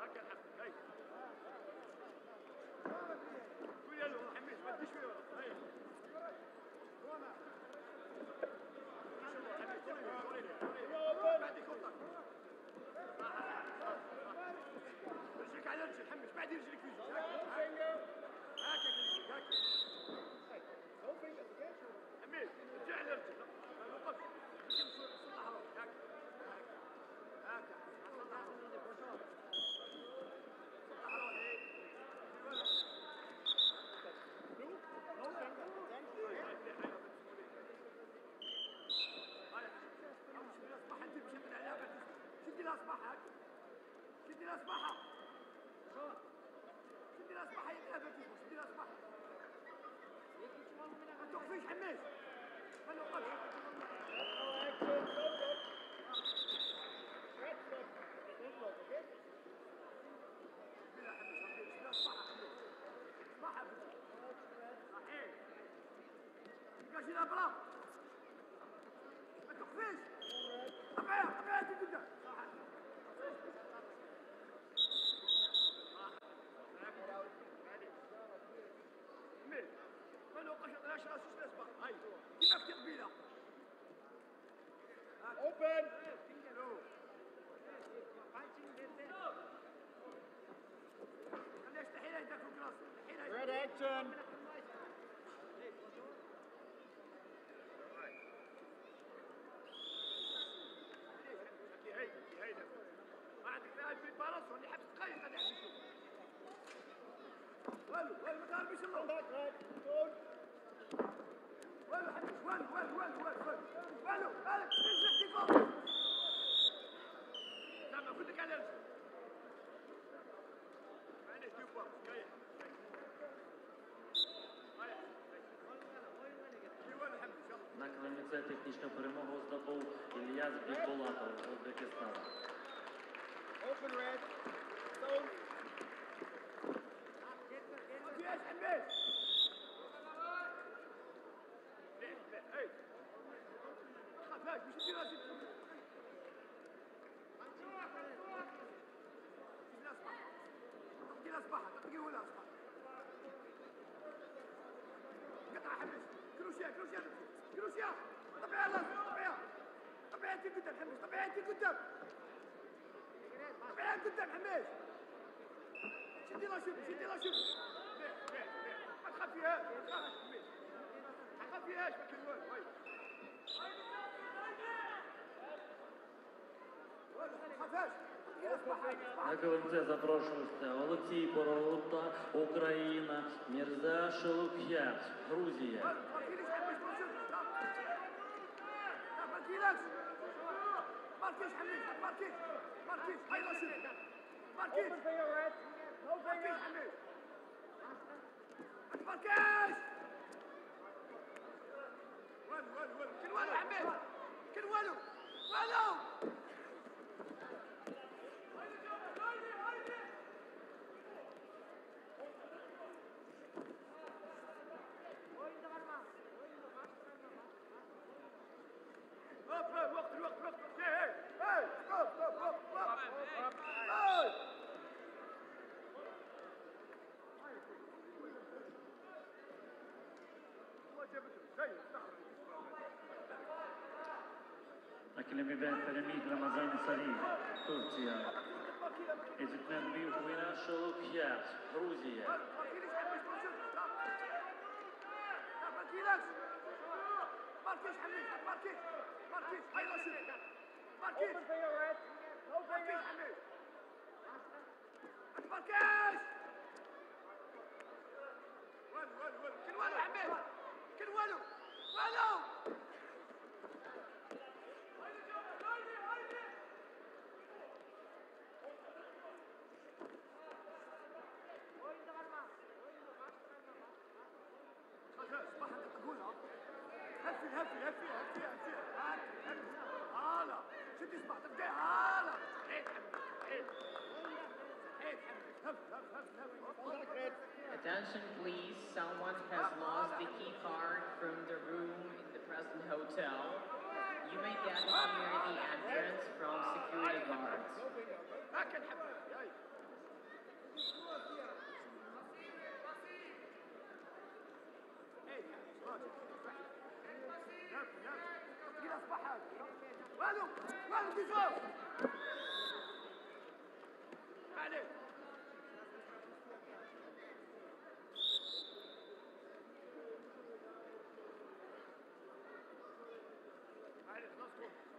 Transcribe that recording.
هكا الحمد هاي قول يا له حميد ما تجيش فيه هاي بعد يخطك رجلك على رجل حمش بعد يرجلك في رجلك هاكا رجلك هاكا حميد رجع على رجلك ما وقفش صلح روحك هاكا هاكا صلح روحك شدي الأصبحة شدي الأصبحة شدي الأصبحة يا ابني شدي الأصبحة ما توقفيش حميش ما نوقفش بلا حميش شدي الأصبحة أصبحة صحيح يبقى شدها برا ما توقفيش طبيعي جدا ما نوقفش لاش راسي نسبق هاي كيف افتي قبيله اوبن خليها يستحيل يدك في كراسي ريد اكشن هيدا ما عندك لاعب في البارس اللي حبس دقايق هذا والو ما تعرفش الله والو حبس والو مالك رجلك في فوق زعما قلت لك على رجلك معليش دير فوق كاين На Кременце технічну перемогу здобув Ільяс Бікбулатов з Узбекистану. Open red. Stone. Yes, and this. Hey. خفاش مش دير راسك. دير اصبح. دير ولا اصبح. قطع حبس. كروشيا. طبيعي انت قدام حمش. طبيعي قدام حماش شدي لا شوف ما تخافيهاش ما كاين والو ما تخافاش На КВМЦ запрошується Олексій Боровута, Україна, Мірза Шелук'я, Грузія. ماركيش حميد ماركيش هاي رشيد ماركيش حميد ماركيش والو كل والو حميد كل والو وقت هاي stop هاي Akile Biber Peremik Ramazan Sarıyev, Türkiye. Ezinden büyük oynayan Şeluk'ya, Грузия. ماركيش حميد هاي رشيد ماركيش حميد ماركيش والو كل والو حميد كل والو هفي هلا شو تسمع تبقى هلا Attention please, someone has lost the key card from the room in the present hotel. You may get it near the entrance from security guards. مالو مالو بيشوف عليك عليك خلاص